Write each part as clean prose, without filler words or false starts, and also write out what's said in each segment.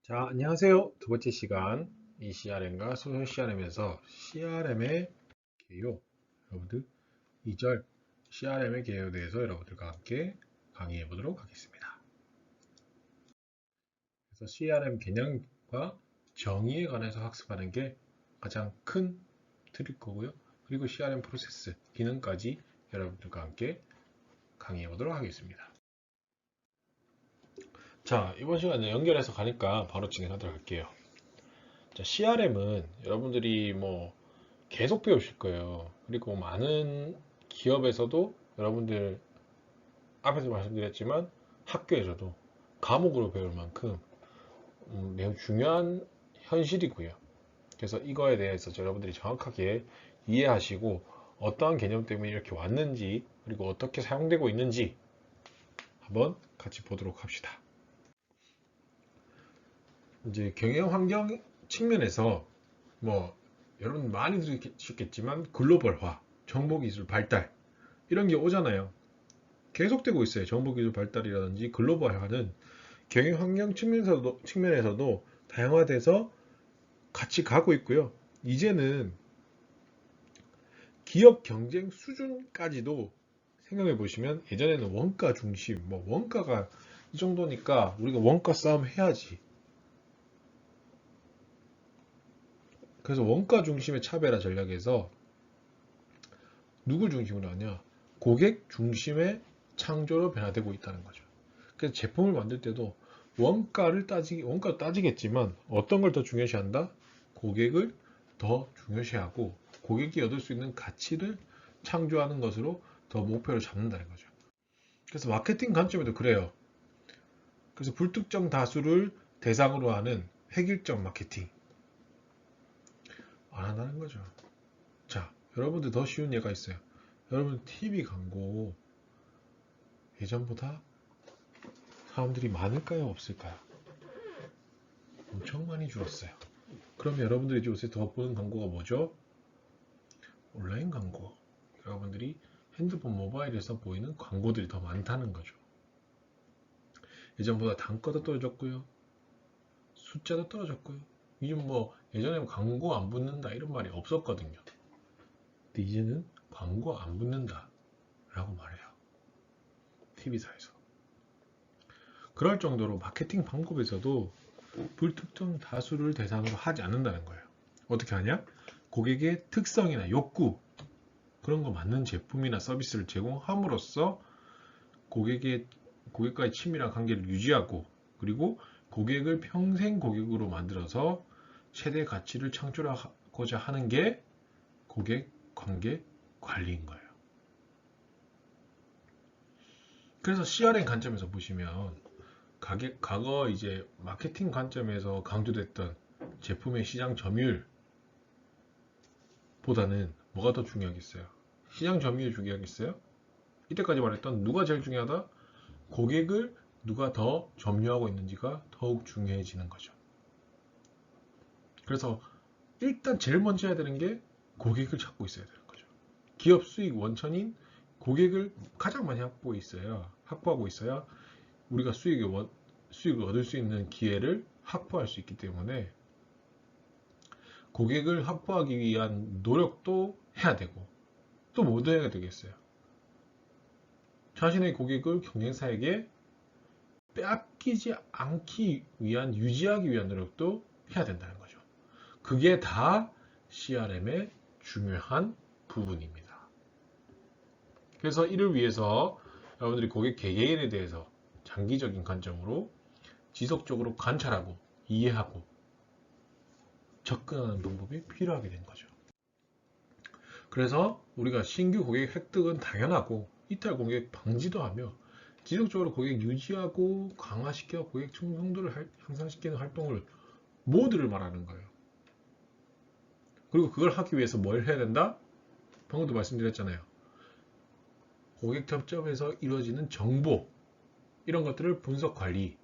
자, 안녕하세요. 두 번째 시간 이 CRM과 소셜 CRM에서 CRM의 개요, 여러분들 2절 CRM의 개요에 대해서 여러분들과 함께 강의해 보도록 하겠습니다. 그래서 CRM 개념과 정의에 관해서 학습하는 게 가장 큰 틀일 거고요. 그리고 CRM 프로세스, 기능까지 여러분들과 함께 강의해 보도록 하겠습니다. 자, 이번 시간에 연결해서 가니까 바로 진행하도록 할게요. 자, CRM은 여러분들이 계속 배우실 거예요. 그리고 많은 기업에서도 여러분들 앞에서 말씀드렸지만 학교에서도 과목으로 배울 만큼 매우 중요한 현실이고요. 그래서 이거에 대해서 여러분들이 정확하게 이해하시고 어떠한 개념 때문에 이렇게 왔는지 그리고 어떻게 사용되고 있는지 한번 같이 보도록 합시다. 이제 경영 환경 측면에서 여러분 많이 들으셨겠지만 글로벌화, 정보기술 발달 이런 게 오잖아요. 계속되고 있어요. 정보기술 발달이라든지 글로벌화는 경영 환경 측면에서도 다양화돼서 같이 가고 있고요. 이제는 기업 경쟁 수준까지도 생각해 보시면 예전에는 원가 중심, 원가가 이 정도니까 우리가 원가 싸움 해야지. 그래서 원가 중심의 차별화 전략에서 누굴 중심으로 하냐? 고객 중심의 창조로 변화되고 있다는 거죠. 그래서 제품을 만들 때도 원가를 따지겠지만 어떤 걸 더 중요시한다? 고객을 더 중요시하고 고객이 얻을 수 있는 가치를 창조하는 것으로 더 목표를 잡는다는 거죠. 그래서 마케팅 관점에도 그래요. 그래서 불특정 다수를 대상으로 하는 획일적 마케팅 안 한다는 거죠. 자, 여러분들 더 쉬운 예가 있어요. 여러분 TV 광고 예전보다 사람들이 많을까요? 없을까요? 엄청 많이 줄었어요. 그럼 여러분들이 요새 더 보는 광고가 뭐죠? 온라인 광고. 여러분들이 핸드폰 모바일에서 보이는 광고들이 더 많다는 거죠. 예전보다 단가도 떨어졌고요. 숫자도 떨어졌고요. 요즘 예전에 광고 안 붙는다 이런 말이 없었거든요. 근데 이제는 광고 안 붙는다 라고 말해요. TV사에서. 그럴 정도로 마케팅 방법에서도 불특정 다수를 대상으로 하지 않는다는 거예요. 어떻게 하냐? 고객의 특성이나 욕구, 그런 거 맞는 제품이나 서비스를 제공함으로써 고객과의 친밀한 관계를 유지하고 그리고 고객을 평생 고객으로 만들어서 최대 가치를 창출하고자 하는 게 고객 관계 관리인 거예요. 그래서 CRM 관점에서 보시면 과거 이제 마케팅 관점에서 강조됐던 제품의 시장 점유율보다는 뭐가 더 중요하겠어요? 시장 점유율이 중요하겠어요? 이때까지 말했던 누가 제일 중요하다? 고객을 누가 더 점유하고 있는지가 더욱 중요해지는 거죠. 그래서 일단 제일 먼저 해야 되는 게 고객을 찾고 있어야 되는 거죠. 기업 수익 원천인 고객을 가장 많이 확보하고 있어야 우리가 수익을 얻을 수 있는 기회를 확보할 수 있기 때문에 고객을 확보하기 위한 노력도 해야 되고 또 뭐 해야 되겠어요? 자신의 고객을 경쟁사에게 빼앗기지 않기 위한 유지하기 위한 노력도 해야 된다는 거죠. 그게 다 CRM의 중요한 부분입니다. 그래서 이를 위해서 여러분들이 고객 개개인에 대해서 장기적인 관점으로 지속적으로 관찰하고 이해하고 접근하는 방법이 필요하게 된 거죠. 그래서 우리가 신규 고객 획득은 당연하고 이탈 고객 방지도 하며 지속적으로 고객 유지하고 강화시켜 고객 충성도를 향상시키는 활동을 모두를 말하는 거예요. 그리고 그걸 하기 위해서 뭘 해야 된다? 방금도 말씀드렸잖아요. 고객 접점에서 이루어지는 정보 이런 것들을 분석 관리해서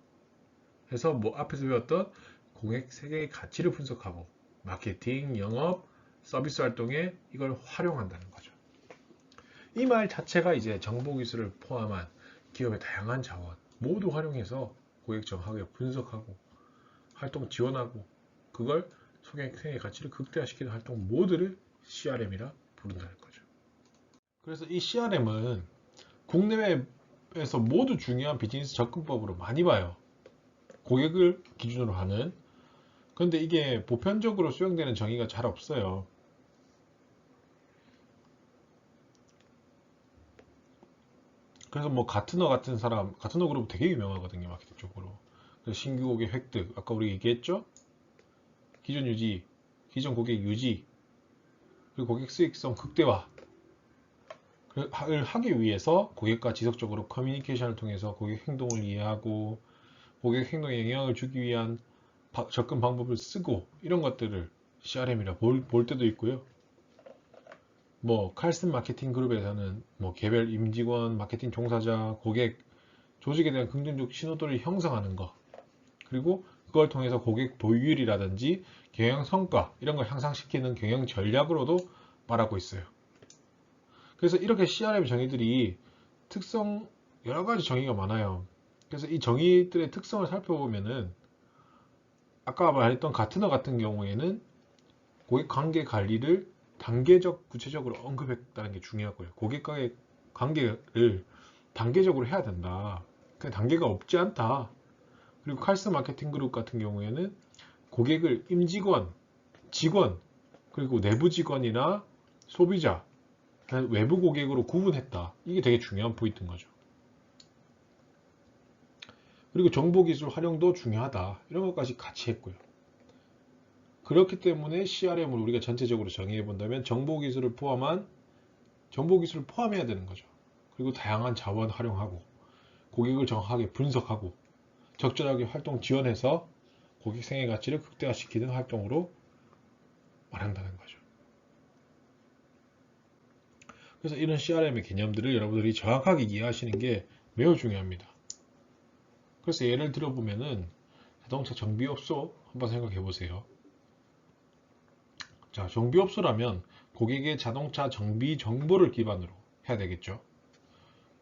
앞에서 배웠던 고객 세계의 가치를 분석하고 마케팅, 영업, 서비스 활동에 이걸 활용한다는 거죠. 이 말 자체가 이제 정보기술을 포함한 기업의 다양한 자원 모두 활용해서 고객 정확하게 분석하고 활동 지원하고 그걸 소액행위 가치를 극대화시키는 활동 모두를 CRM이라 부른다는 거죠. 그래서 이 CRM은 국내외에서 모두 중요한 비즈니스 접근법으로 많이 봐요. 고객을 기준으로 하는. 그런데 이게 보편적으로 수용되는 정의가 잘 없어요. 그래서 뭐 가트너 같은 사람, 가트너 그룹 되게 유명하거든요, 마케팅 쪽으로. 그래서 신규 고객 획득, 아까 우리 얘기했죠? 기존 유지, 기존 고객 유지, 그리고 고객 수익성 극대화를 하기 위해서 고객과 지속적으로 커뮤니케이션을 통해서 고객 행동을 이해하고 고객 행동에 영향을 주기 위한 접근 방법을 쓰고 이런 것들을 CRM이라 볼 때도 있고요. 뭐 칼슨 마케팅 그룹에서는 뭐 개별 임직원, 마케팅 종사자, 고객, 조직에 대한 긍정적 신호도를 형성하는 거, 그리고 그걸 통해서 고객 보유율이라든지 경영 성과 이런 걸 향상시키는 경영 전략으로도 말하고 있어요. 그래서 이렇게 CRM 정의들이 특성 여러 가지 정의가 많아요. 그래서 이 정의들의 특성을 살펴보면은 아까 말했던 가트너 같은 경우에는 고객 관계 관리를 단계적 구체적으로 언급했다는 게 중요하고요. 고객과의 관계를 단계적으로 해야 된다. 그냥 단계가 없지 않다. 그리고 칼스 마케팅 그룹 같은 경우에는 고객을 임직원, 직원, 그리고 내부 직원이나 소비자, 외부 고객으로 구분했다. 이게 되게 중요한 포인트인 거죠. 그리고 정보기술 활용도 중요하다. 이런 것까지 같이 했고요. 그렇기 때문에 CRM을 우리가 전체적으로 정의해 본다면 정보기술을 포함해야 되는 거죠. 그리고 다양한 자원 활용하고 고객을 정확하게 분석하고 적절하게 활동 지원해서 고객 생애 가치를 극대화시키는 활동으로 말한다는 거죠. 그래서 이런 CRM의 개념들을 여러분들이 정확하게 이해하시는 게 매우 중요합니다. 그래서 예를 들어보면은 자동차 정비업소 한번 생각해 보세요. 자, 정비업소라면 고객의 자동차 정비 정보를 기반으로 해야 되겠죠.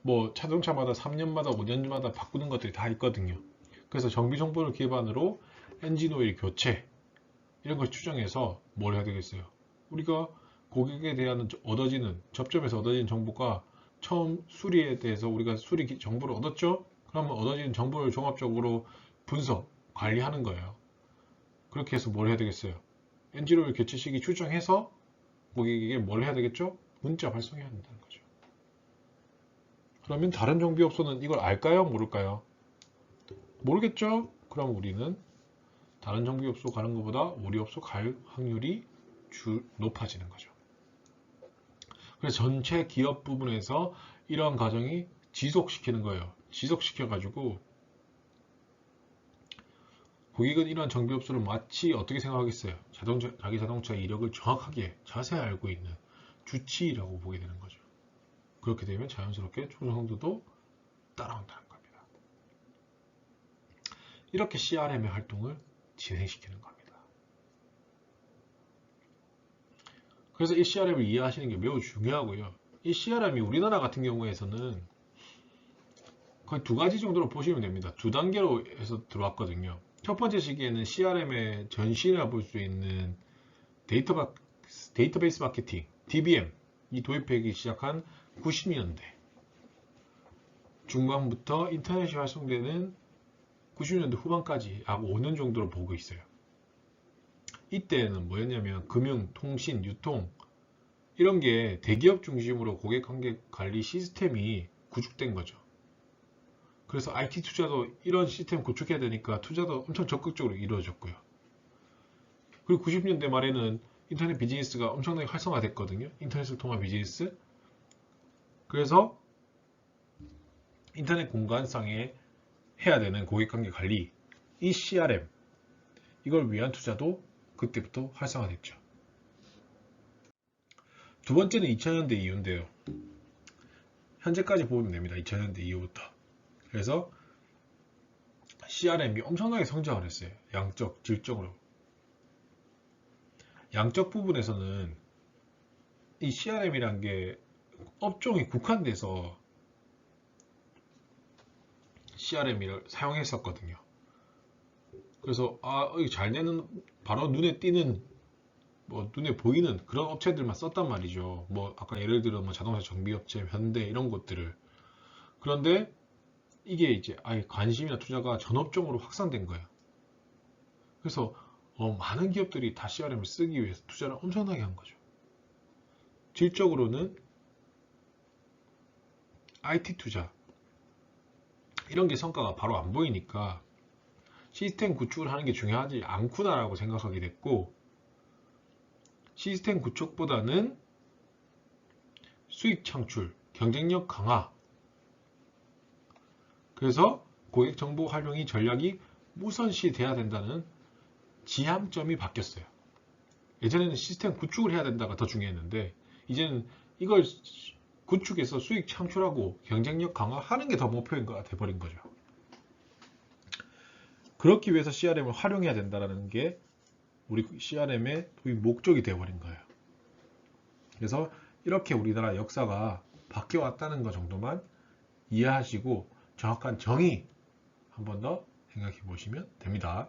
뭐 자동차마다 3년마다 5년마다 바꾸는 것들이 다 있거든요. 그래서 정비 정보를 기반으로 엔진 오일 교체 이런 걸 추정해서 뭘 해야 되겠어요. 우리가 고객에 대한 접점에서 얻어지는 정보가 처음 수리에 대해서 우리가 수리 정보를 얻었죠. 그러면 얻어지는 정보를 종합적으로 분석, 관리하는 거예요. 그렇게 해서 뭘 해야 되겠어요. 엔진오일 교체 시기 추정해서 고객에게 뭘 해야 되겠죠? 문자 발송해야 된다는 거죠. 그러면 다른 정비업소는 이걸 알까요? 모를까요? 모르겠죠? 그럼 우리는 다른 정비업소 가는 것보다 우리 업소 갈 확률이 높아지는 거죠. 그래서 전체 기업 부분에서 이러한 과정이 지속시키는 거예요. 지속시켜가지고 고객은 이러한 정비업소를 마치 어떻게 생각하겠어요? 자기 자동차 이력을 정확하게 자세히 알고 있는 주치의라고 보게 되는 거죠. 그렇게 되면 자연스럽게 충성도도 따라온다는 겁니다. 이렇게 CRM의 활동을 진행시키는 겁니다. 그래서 이 CRM을 이해하시는 게 매우 중요하고요. 이 CRM이 우리나라 같은 경우에서는 거의 두 가지 정도로 보시면 됩니다. 두 단계로 해서 들어왔거든요. 첫 번째 시기에는 CRM의 전신이라 볼 수 있는 데이터베이스 마케팅, DBM 이 도입하기 시작한 90년대 중반부터 인터넷이 활성되는 90년대 후반까지 약 5년 정도로 보고 있어요. 이때는 뭐였냐면 금융, 통신, 유통 이런 게 대기업 중심으로 고객 관계 관리 시스템이 구축된 거죠. 그래서 IT 투자도 이런 시스템 구축해야 되니까 투자도 엄청 적극적으로 이루어졌고요. 그리고 90년대 말에는 인터넷 비즈니스가 엄청나게 활성화됐거든요. 인터넷을 통한 비즈니스. 그래서 인터넷 공간상에 해야 되는 고객관계 관리, 이 CRM 이걸 위한 투자도 그때부터 활성화됐죠. 두 번째는 2000년대 이후인데요. 현재까지 보면 됩니다. 2000년대 이후부터. 그래서 CRM이 엄청나게 성장을 했어요. 양적, 질적으로. 양적 부분에서는 이 CRM이란 게 업종이 국한돼서 CRM을 사용했었거든요. 그래서 이거 잘 되는 바로 눈에 띄는 뭐 눈에 보이는 그런 업체들만 썼단 말이죠. 뭐 아까 예를 들어 뭐 자동차 정비업체, 현대 이런 것들을. 그런데 이게 이제 아예 관심이나 투자가 전업종으로 확산된 거예요. 그래서 많은 기업들이 다 CRM을 쓰기 위해서 투자를 엄청나게 한 거죠. 질적으로는 IT 투자 이런 게 성과가 바로 안 보이니까 시스템 구축을 하는 게 중요하지 않구나라고 생각하게 됐고, 시스템 구축보다는 수익 창출, 경쟁력 강화, 그래서 고객 정보 활용이 전략이 우선시 돼야 된다는 지향점이 바뀌었어요. 예전에는 시스템 구축을 해야 된다가 더 중요했는데 이제는 이걸 구축해서 수익 창출하고 경쟁력 강화하는 게 더 목표인 거가 돼버린 거죠. 그렇기 위해서 CRM을 활용해야 된다는 게 우리 CRM의 목적이 되어버린 거예요. 그래서 이렇게 우리나라 역사가 바뀌어 왔다는 것 정도만 이해하시고 정확한 정의 한 번 더 생각해 보시면 됩니다.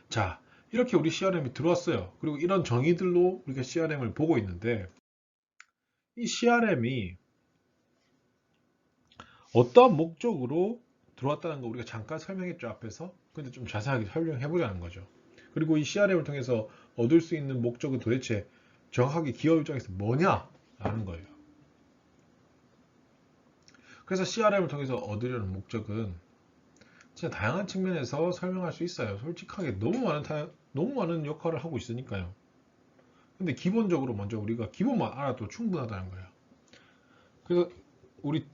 자, 이렇게 우리 CRM이 들어왔어요. 그리고 이런 정의들로 우리가 CRM을 보고 있는데, 이 CRM이 어떠한 목적으로 들어왔다는 거 우리가 잠깐 설명했죠, 앞에서. 근데 좀 자세하게 설명해 보자는 거죠. 그리고 이 CRM을 통해서 얻을 수 있는 목적은 도대체 정확하게 기업 입장에서 뭐냐라는 거예요. 그래서 CRM을 통해서 얻으려는 목적은 진짜 다양한 측면에서 설명할 수 있어요. 솔직하게 너무 많은 역할을 하고 있으니까요. 근데 기본적으로 먼저 우리가 기본만 알아도 충분하다는 거예요. 그래서 우리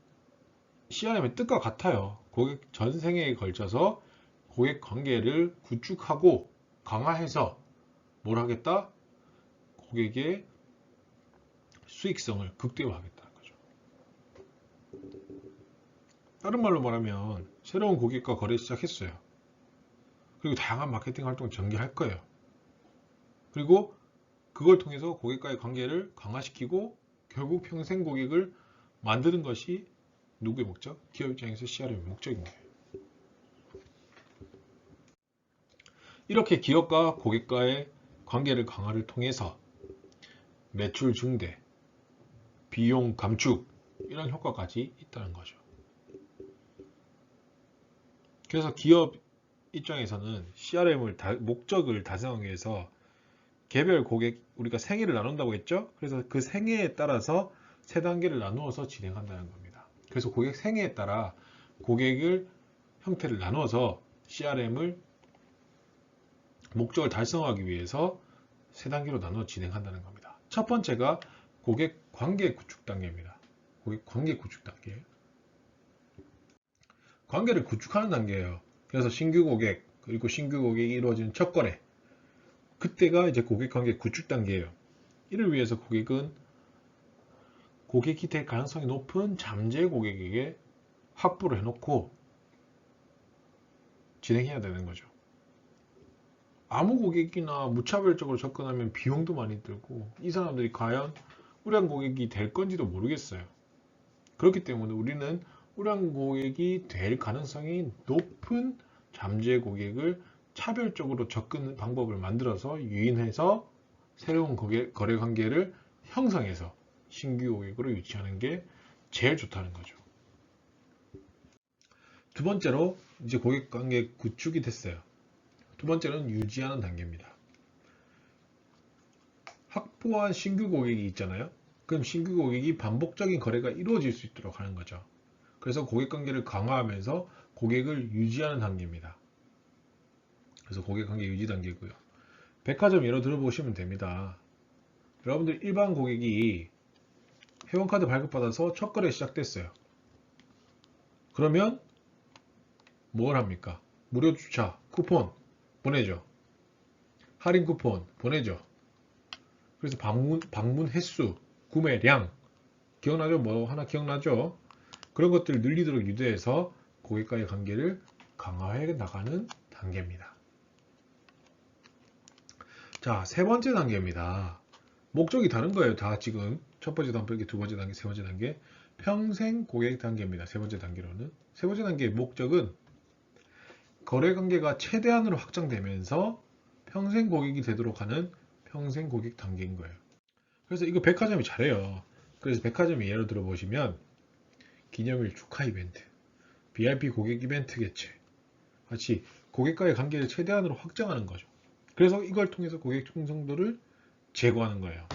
CRM의 뜻과 같아요. 고객 전생에 걸쳐서 고객 관계를 구축하고 강화해서 뭘 하겠다? 고객의 수익성을 극대화하겠다는 거죠. 다른 말로 말하면 새로운 고객과 거래 시작했어요. 그리고 다양한 마케팅 활동을 전개할 거예요. 그리고 그걸 통해서 고객과의 관계를 강화시키고 결국 평생 고객을 만드는 것이 누구의 목적? 기업 입장에서 CRM의 목적인 거예요. 이렇게 기업과 고객과의 관계를 강화를 통해서 매출 증대, 비용 감축 이런 효과까지 있다는 거죠. 그래서 기업 입장에서는 CRM을 목적을 달성하기 위해서 개별 고객, 우리가 생애를 나눈다고 했죠? 그래서 그 생애에 따라서 세 단계를 나누어서 진행한다는 겁니다. 그래서 고객 생애에 따라 고객을 형태를 나누어서 CRM을 목적을 달성하기 위해서 세 단계로 나누어 진행한다는 겁니다. 첫 번째가 고객 관계 구축 단계입니다. 고객 관계 구축 단계. 관계를 구축하는 단계예요. 그래서 신규 고객, 그리고 신규 고객이 이루어지는 첫 거래. 그때가 이제 고객 관계 구축 단계예요. 이를 위해서 고객이 될 가능성이 높은 잠재 고객에게 확보를 해놓고 진행해야 되는 거죠. 아무 고객이나 무차별적으로 접근하면 비용도 많이 들고 이 사람들이 과연 우량 고객이 될 건지도 모르겠어요. 그렇기 때문에 우리는 우량 고객이 될 가능성이 높은 잠재 고객을 차별적으로 접근 방법을 만들어서 유인해서 새로운 거래 관계를 형성해서 신규 고객으로 유치하는 게 제일 좋다는 거죠. 두 번째로 이제 고객 관계 구축이 됐어요. 두 번째는 유지하는 단계입니다. 확보한 신규 고객이 있잖아요. 그럼 신규 고객이 반복적인 거래가 이루어질 수 있도록 하는 거죠. 그래서 고객 관계를 강화하면서 고객을 유지하는 단계입니다. 그래서 고객 관계 유지 단계고요. 백화점 예로 들어보시면 됩니다. 여러분들 일반 고객이 회원카드 발급받아서 첫 거래 시작됐어요. 그러면 뭘 합니까? 무료 주차 쿠폰 보내죠. 할인 쿠폰 보내죠. 그래서 방문 횟수, 구매량 기억나죠? 뭐 하나 기억나죠? 그런 것들을 늘리도록 유도해서 고객과의 관계를 강화해 나가는 단계입니다. 자, 세 번째 단계입니다. 목적이 다른 거예요. 다 지금 첫 번째 단계, 두 번째 단계, 세 번째 단계 평생 고객 단계입니다. 세 번째 단계로는 세 번째 단계의 목적은 거래 관계가 최대한으로 확장되면서 평생 고객이 되도록 하는 평생 고객 단계인 거예요. 그래서 이거 백화점이 잘해요. 그래서 백화점이 예를 들어 보시면 기념일 축하 이벤트, VIP 고객 이벤트 개최 같이 고객과의 관계를 최대한으로 확장하는 거죠. 그래서 이걸 통해서 고객 충성도를 제고하는 거예요.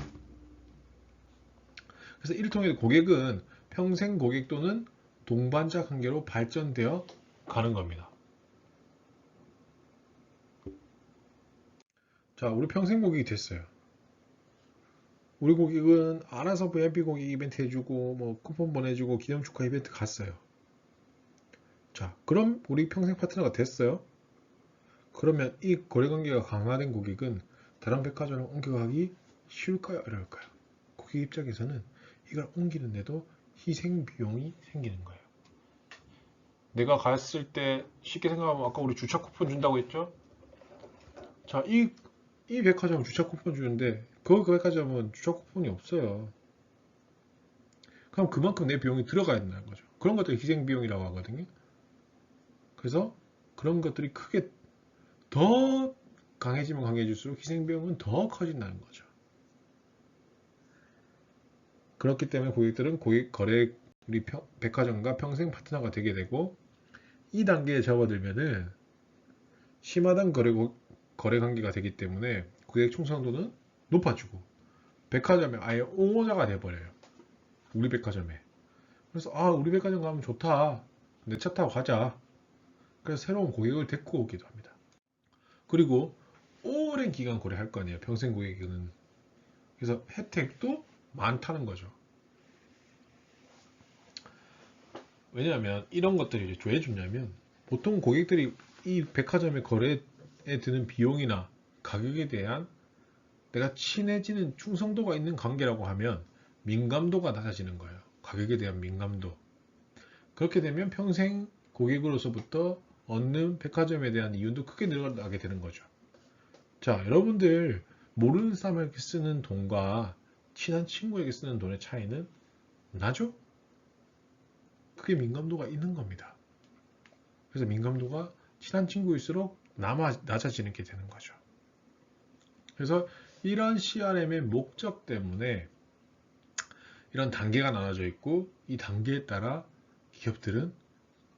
그래서 이를 통해 고객은 평생 고객 또는 동반자 관계로 발전되어 가는 겁니다. 자, 우리 평생 고객이 됐어요. 우리 고객은 알아서 VIP 고객 이벤트 해주고 뭐 쿠폰 보내주고 기념 축하 이벤트 갔어요. 자, 그럼 우리 평생 파트너가 됐어요. 그러면 이 거래관계가 강화된 고객은 다른 백화점으로 옮겨가기 쉬울까요? 어려울까요? 고객 입장에서는 이걸 옮기는데도 희생 비용이 생기는 거예요. 내가 갔을 때 쉽게 생각하면 아까 우리 주차 쿠폰 준다고 했죠? 자, 이 백화점은 주차 쿠폰 주는데 그 백화점은 주차 쿠폰이 없어요. 그럼 그만큼 내 비용이 들어가야 된다는 거죠. 그런 것들이 희생 비용이라고 하거든요. 그래서 그런 것들이 크게 더 강해지면 강해질수록 희생 비용은 더 커진다는 거죠. 그렇기 때문에 고객들은 고객 거래 우리 백화점과 평생 파트너가 되게 되고 이 단계에 접어들면은 심하단 거래 관계가 되기 때문에 고객 충성도는 높아지고 백화점에 아예 오너자가 돼버려요. 우리 백화점에. 그래서 아 우리 백화점 가면 좋다. 내 차 타고 가자. 그래서 새로운 고객을 데리고 오기도 합니다. 그리고 오랜 기간 거래할 거 아니에요. 평생 고객은. 그래서 혜택도 많다는 거죠. 왜냐하면 이런 것들이 왜 좋냐면 보통 고객들이 이 백화점의 거래에 드는 비용이나 가격에 대한 내가 친해지는 충성도가 있는 관계라고 하면 민감도가 낮아지는 거예요. 가격에 대한 민감도. 그렇게 되면 평생 고객으로서부터 얻는 백화점에 대한 이윤도 크게 늘어나게 되는 거죠. 자, 여러분들 모르는 사람에게 쓰는 돈과 친한 친구에게 쓰는 돈의 차이는 나죠? 그게 민감도가 있는 겁니다. 그래서 민감도가 친한 친구일수록 낮아지는 게 되는 거죠. 그래서 이런 CRM의 목적 때문에 이런 단계가 나눠져 있고 이 단계에 따라 기업들은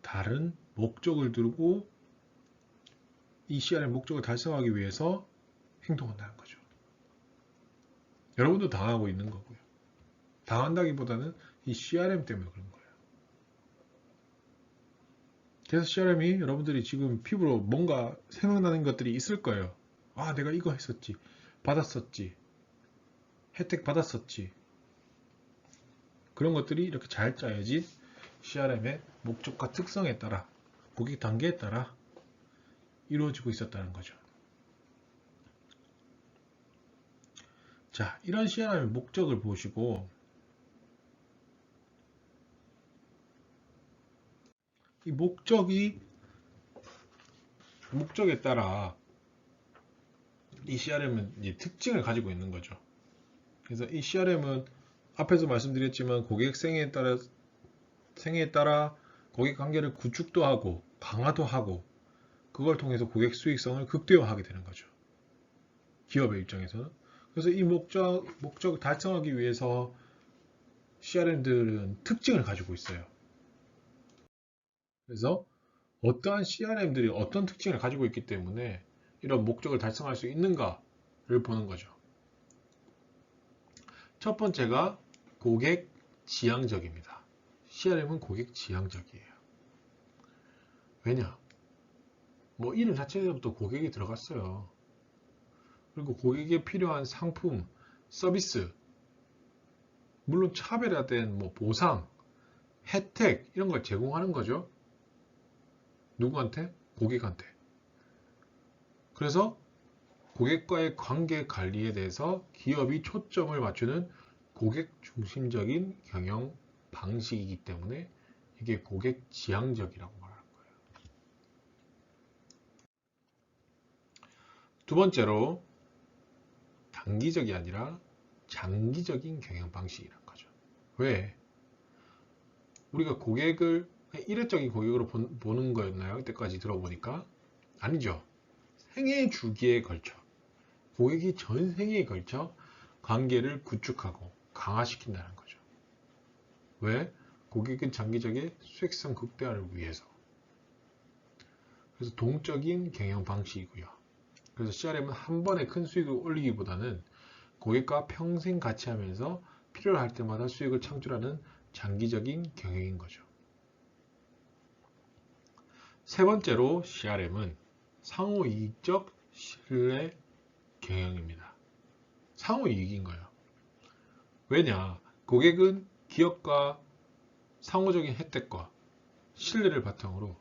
다른 목적을 두고 이 CRM 목적을 달성하기 위해서 행동한다는 거죠. 여러분도 당하고 있는 거고요. 당한다기보다는 이 CRM 때문에 그런 거예요. 그래서 CRM이 여러분들이 지금 피부로 뭔가 생각나는 것들이 있을 거예요. 아, 내가 이거 했었지. 받았었지. 혜택 받았었지. 그런 것들이 이렇게 잘 짜여진 CRM의 목적과 특성에 따라 고객 단계에 따라 이루어지고 있었다는 거죠. 자, 이런 CRM의 목적을 보시고 이 목적에 따라 이 CRM은 이제 특징을 가지고 있는 거죠. 그래서 이 CRM은 앞에서 말씀드렸지만 고객 생애에 따라 고객 관계를 구축도 하고 강화도 하고 그걸 통해서 고객 수익성을 극대화하게 되는 거죠. 기업의 입장에서는. 그래서 이 목적을 달성하기 위해서 CRM들은 특징을 가지고 있어요. 그래서 어떠한 CRM들이 어떤 특징을 가지고 있기 때문에 이런 목적을 달성할 수 있는가를 보는 거죠. 첫 번째가 고객 지향적입니다. CRM은 고객 지향적이에요. 왜냐? 뭐 이름 자체에서부터 고객이 들어갔어요. 그리고 고객에 필요한 상품, 서비스, 물론 차별화된 뭐 보상, 혜택 이런 걸 제공하는 거죠. 누구한테? 고객한테. 그래서 고객과의 관계 관리에 대해서 기업이 초점을 맞추는 고객 중심적인 경영 방식이기 때문에 이게 고객 지향적이라고 말하는 거예요. 두 번째로 단기적이 아니라 장기적인 경영 방식이라는 거죠. 왜? 우리가 고객을 일회적인 고객으로 보는 거였나요? 그때까지 들어보니까 아니죠. 생애 주기에 걸쳐 고객이 전 생애에 걸쳐 관계를 구축하고 강화시킨다는 거죠. 왜? 고객은 장기적인 수익성 극대화를 위해서. 그래서 동적인 경영 방식이고요. 그래서 CRM은 한 번에 큰 수익을 올리기보다는 고객과 평생 같이 하면서 필요할 때마다 수익을 창출하는 장기적인 경영인 거죠. 세 번째로 CRM은 상호이익적 신뢰 경영입니다. 상호이익인 거예요. 왜냐? 고객은 기업과 상호적인 혜택과 신뢰를 바탕으로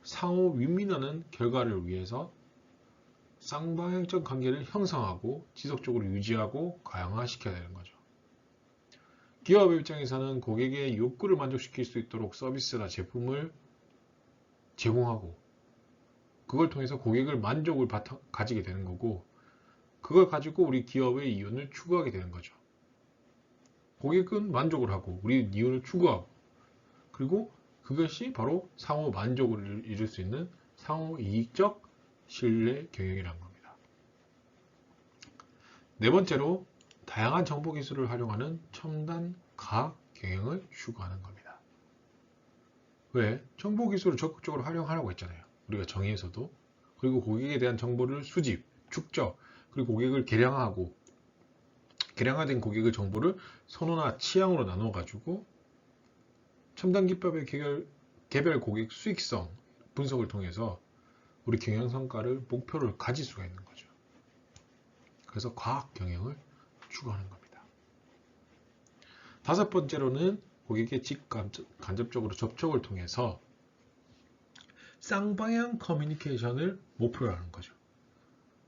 상호 윈윈하는 결과를 위해서 쌍방향적 관계를 형성하고 지속적으로 유지하고 강화시켜야 되는 거죠. 기업의 입장에서는 고객의 욕구를 만족시킬 수 있도록 서비스나 제품을 제공하고 그걸 통해서 고객을 만족을 가지게 되는 거고 그걸 가지고 우리 기업의 이윤을 추구하게 되는 거죠. 고객은 만족을 하고 우리는 이윤을 추구하고 그리고 그것이 바로 상호 만족을 이룰 수 있는 상호 이익적 신뢰 경영이라는 겁니다. 네 번째로 다양한 정보 기술을 활용하는 첨단 과학 경영을 추구하는 겁니다. 왜? 정보 기술을 적극적으로 활용하라고 했잖아요. 우리가 정의에서도. 그리고 고객에 대한 정보를 수집, 축적, 그리고 고객을 개량하고 개량화된 고객의 정보를 선호나 취향으로 나눠 가지고 첨단 기법의 개별 고객 수익성 분석을 통해서 우리 경영 성과를 목표를 가질 수가 있는 거죠. 그래서 과학 경영을 추구하는 겁니다. 다섯 번째로는 고객의 직간접적으로 접촉을 통해서 쌍방향 커뮤니케이션을 목표로 하는 거죠.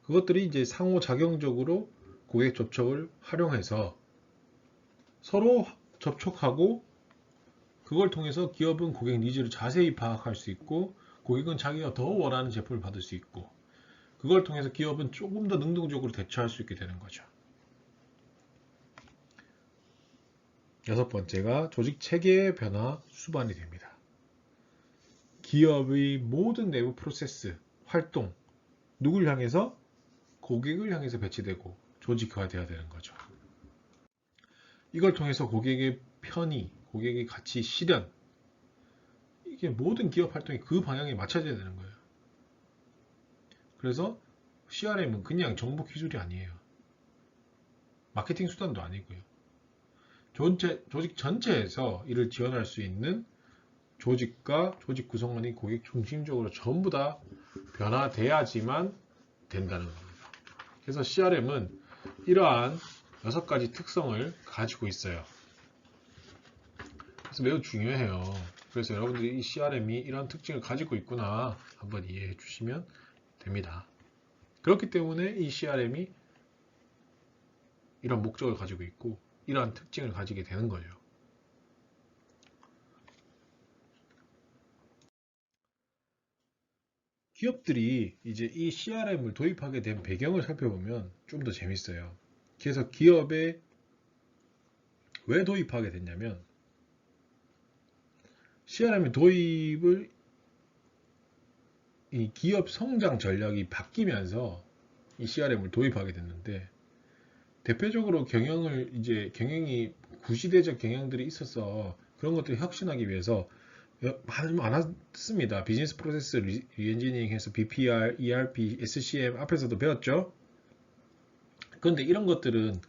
그것들이 이제 상호작용적으로 고객 접촉을 활용해서 서로 접촉하고 그걸 통해서 기업은 고객 니즈를 자세히 파악할 수 있고 고객은 자기가 더 원하는 제품을 받을 수 있고 그걸 통해서 기업은 조금 더 능동적으로 대처할 수 있게 되는 거죠. 여섯 번째가 조직 체계의 변화 수반이 됩니다. 기업의 모든 내부 프로세스, 활동, 누굴 향해서? 고객을 향해서 배치되고 조직화되어야 되는 거죠. 이걸 통해서 고객의 편의, 고객의 가치 실현, 이게 모든 기업 활동이 그 방향에 맞춰져야 되는 거예요. 그래서 CRM은 그냥 정보 기술이 아니에요. 마케팅 수단도 아니고요. 조직 전체에서 이를 지원할 수 있는 조직과 조직 구성원이 고객 중심적으로 전부 다 변화돼야지만 된다는 겁니다. 그래서 CRM은 이러한 6가지 특성을 가지고 있어요. 그래서 매우 중요해요. 그래서 여러분들이 이 CRM이 이러한 특징을 가지고 있구나 한번 이해해 주시면 됩니다. 그렇기 때문에 이 CRM이 이런 목적을 가지고 있고 이러한 특징을 가지게 되는 거예요. 기업들이 이제 이 CRM을 도입하게 된 배경을 살펴보면 좀 더 재밌어요. 그래서 기업에 왜 도입하게 됐냐면 CRM 도입을 이 기업 성장 전략이 바뀌면서 이 CRM을 도입하게 됐는데 대표적으로 경영이 구시대적 경영들이 있어서 그런 것들을 혁신하기 위해서 많았습니다. 비즈니스 프로세스 리엔지니어링해서 BPR, ERP, SCM 앞에서도 배웠죠. 그런데 이런 것들은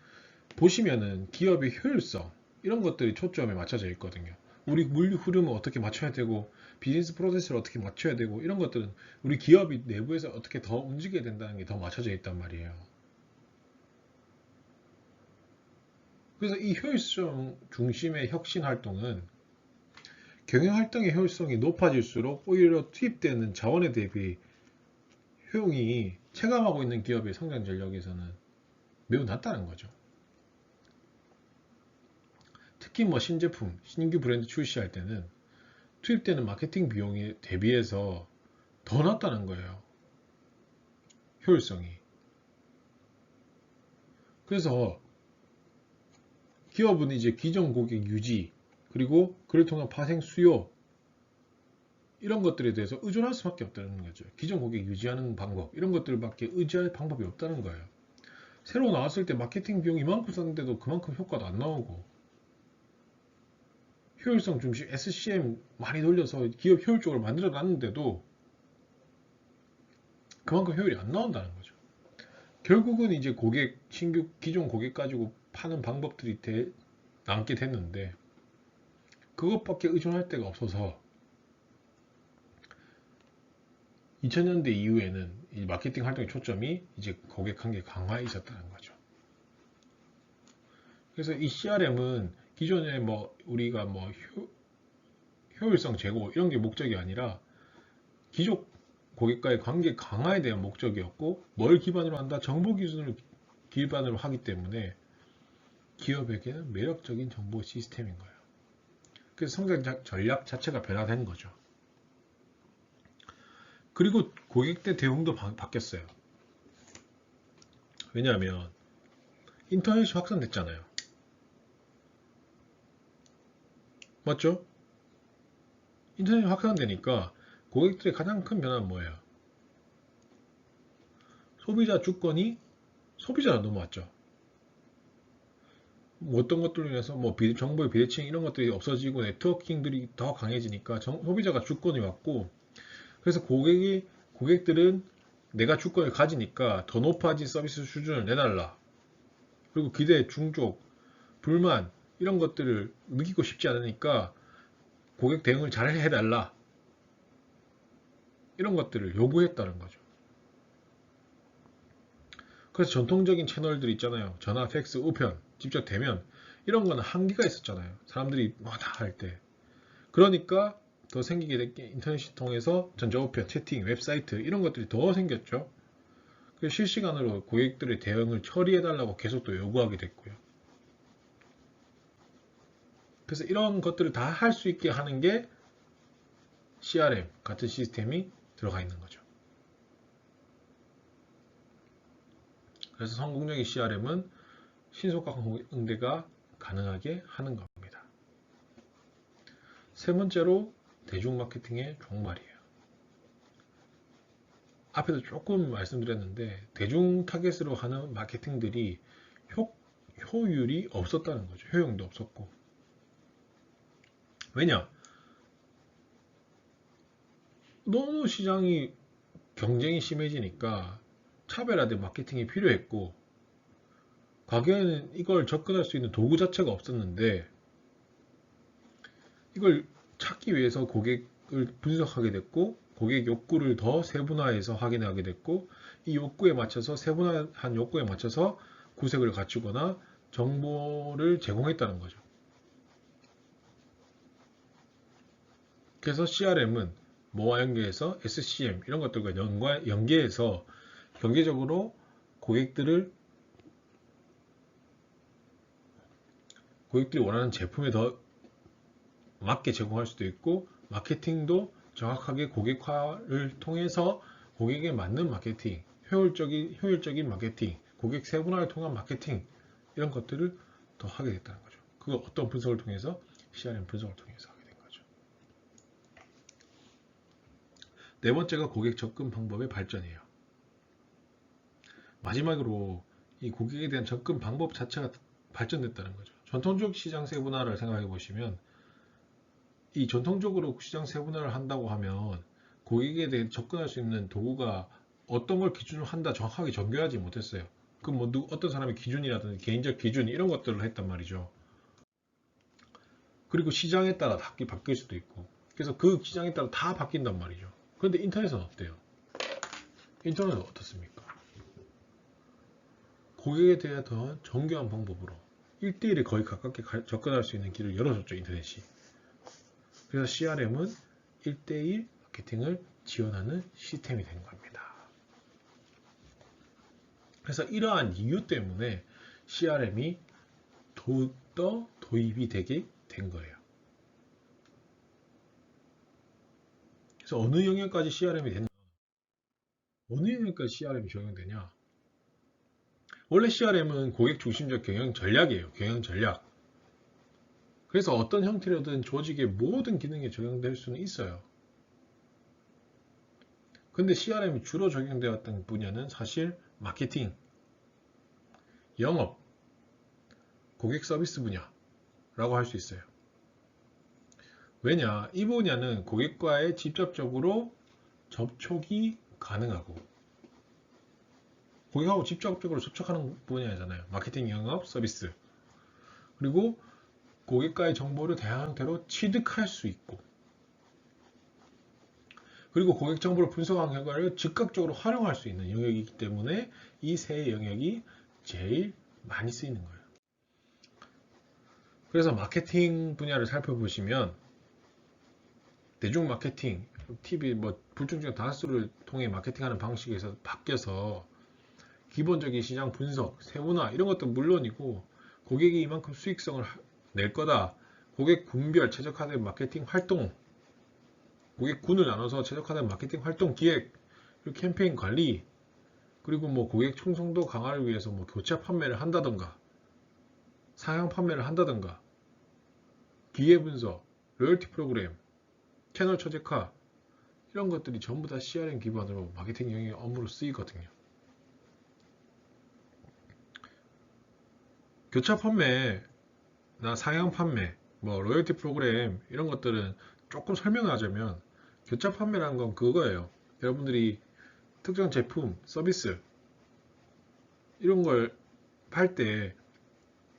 보시면은 기업의 효율성 이런 것들이 초점에 맞춰져 있거든요. 우리 물류 흐름을 어떻게 맞춰야 되고 비즈니스 프로세스를 어떻게 맞춰야 되고 이런 것들은 우리 기업이 내부에서 어떻게 더 움직여야 된다는 게 더 맞춰져 있단 말이에요. 그래서 이 효율성 중심의 혁신 활동은 경영 활동의 효율성이 높아질수록 오히려 투입되는 자원에 대비 효용이 체감하고 있는 기업의 성장 전략에서는 매우 낮다는 거죠. 특히 뭐 신제품, 신규 브랜드 출시할 때는 투입되는 마케팅 비용에 대비해서 더 낮다는 거예요. 효율성이. 그래서 기업은 이제 기존 고객 유지, 그리고 그를 통한 파생 수요, 이런 것들에 대해서 의존할 수밖에 없다는 거죠. 기존 고객 유지하는 방법 이런 것들밖에 의지할 방법이 없다는 거예요. 새로 나왔을 때 마케팅 비용 이만큼 썼는데도 그만큼 효과도 안 나오고 효율성 중심 SCM 많이 돌려서 기업 효율적으로 만들어 놨는데도 그만큼 효율이 안 나온다는 거죠. 결국은 이제 신규 기존 고객 가지고 파는 방법들이 남게 됐는데 그것밖에 의존할 데가 없어서 2000년대 이후에는 이 마케팅 활동의 초점이 이제 고객 관계 강화에 있었다는 거죠. 그래서 이 CRM은 기존에 우리가 효율성 제고 이런 게 목적이 아니라 기존 고객과의 관계 강화에 대한 목적이었고 뭘 기반으로 한다? 정보 기준을 기반으로 하기 때문에 기업에게는 매력적인 정보 시스템인 거예요. 그래서 성장 전략 자체가 변화된 거죠. 그리고 고객대 대응도 바뀌었어요. 왜냐하면 인터넷이 확산됐잖아요. 맞죠? 인터넷이 확산되니까 고객들의 가장 큰 변화는 뭐예요? 소비자 주권이 소비자로 넘어왔죠. 어떤 것들로 인해서 정보의 비대칭 이런 것들이 없어지고 네트워킹들이 더 강해지니까 소비자가 주권이 왔고 그래서 고객들은 내가 주권을 가지니까 더 높아진 서비스 수준을 내달라. 그리고 기대, 중족, 불만 이런 것들을 느끼고 싶지 않으니까 고객 대응을 잘 해달라. 이런 것들을 요구했다는 거죠. 그래서 전통적인 채널들 있잖아요. 전화, 팩스, 우편, 직접 대면 이런 거는 한계가 있었잖아요. 사람들이 다 할 때. 그러니까 더 생기게 된 게 인터넷을 통해서 전자우편, 채팅, 웹사이트 이런 것들이 더 생겼죠. 그래서 실시간으로 고객들의 대응을 처리해달라고 계속 또 요구하게 됐고요. 그래서 이런 것들을 다 할 수 있게 하는 게 CRM 같은 시스템이 들어가 있는 거죠. 그래서 성공적인 CRM은 신속한 응대가 가능하게 하는 겁니다. 세 번째로 대중 마케팅의 종말이에요. 앞에도 조금 말씀드렸는데 대중 타겟으로 하는 마케팅들이 효율이 없었다는 거죠. 효용도 없었고. 왜냐? 너무 시장이 경쟁이 심해지니까 차별화된 마케팅이 필요했고 과거에는 이걸 접근할 수 있는 도구 자체가 없었는데 이걸 찾기 위해서 고객을 분석하게 됐고 고객 욕구를 더 세분화해서 확인하게 됐고 이 욕구에 맞춰서 세분화한 욕구에 맞춰서 구색을 갖추거나 정보를 제공했다는 거죠. 그래서 CRM은 뭐와 연계해서 SCM 이런 것들과 연계해서 경제적으로 고객들이 원하는 제품에 더 맞게 제공할 수도 있고 마케팅도 정확하게 고객화를 통해서 고객에 맞는 마케팅, 효율적인 마케팅, 고객 세분화를 통한 마케팅 이런 것들을 더 하게 됐다는 거죠. 그거 어떤 분석을 통해서? CRM 분석을 통해서 하게 된 거죠. 네 번째가 고객 접근 방법의 발전이에요. 마지막으로 이 고객에 대한 접근 방법 자체가 발전됐다는 거죠. 전통적 시장 세분화를 생각해 보시면 이 전통적으로 시장 세분화를 한다고 하면 고객에 대해 접근할 수 있는 도구가 어떤 걸 기준으로 한다 정확하게 정교하지 못했어요. 그럼 어떤 사람의 기준이라든지 개인적 기준 이런 것들을 했단 말이죠. 그리고 시장에 따라 바뀔 수도 있고 그래서 그 시장에 따라 다 바뀐단 말이죠. 그런데 인터넷은 어때요? 인터넷은 어떻습니까? 고객에 대해 더 정교한 방법으로 1대1에 거의 가깝게 접근할 수 있는 길을 열어줬죠, 인터넷이. 그래서 CRM은 1대1 마케팅을 지원하는 시스템이 된 겁니다. 그래서 이러한 이유 때문에 CRM이 더욱더 도입이 되게 된 거예요. 그래서 어느 영역까지 CRM이 됐냐? 어느 영역까지 CRM이 적용되냐? 원래 CRM은 고객 중심적 경영 전략이에요. 경영 전략. 그래서 어떤 형태로든 조직의 모든 기능에 적용될 수는 있어요. 근데 CRM이 주로 적용되었던 분야는 사실 마케팅, 영업, 고객 서비스 분야라고 할 수 있어요. 왜냐? 이 분야는 고객과의 직접적으로 접촉이 가능하고 고객하고 직접적으로 접촉하는 분야잖아요. 마케팅, 영업, 서비스. 그리고 고객과의 정보를 다양한 형태로 취득할 수 있고 그리고 고객 정보를 분석한 결과를 즉각적으로 활용할 수 있는 영역이기 때문에 이 세 영역이 제일 많이 쓰이는 거예요. 그래서 마케팅 분야를 살펴보시면 대중 마케팅, TV, 불특정 다수를 통해 마케팅하는 방식에서 바뀌어서 기본적인 시장 분석, 세분화 이런 것도 물론이고 고객이 이만큼 수익성을 낼 거다. 고객 군별 최적화된 마케팅 활동, 고객군을 나눠서 최적화된 마케팅 활동 기획, 그리고 캠페인 관리, 그리고 고객 충성도 강화를 위해서 교차 판매를 한다던가, 상향 판매를 한다던가, 기회 분석, 로열티 프로그램, 채널 최적화 이런 것들이 전부 다 CRM 기반으로 마케팅 영역의 업무로 쓰이거든요. 교차 판매나 상향 판매, 로열티 프로그램 이런 것들은 조금 설명을 하자면 교차 판매라는 건 그거예요. 여러분들이 특정 제품, 서비스 이런 걸 팔 때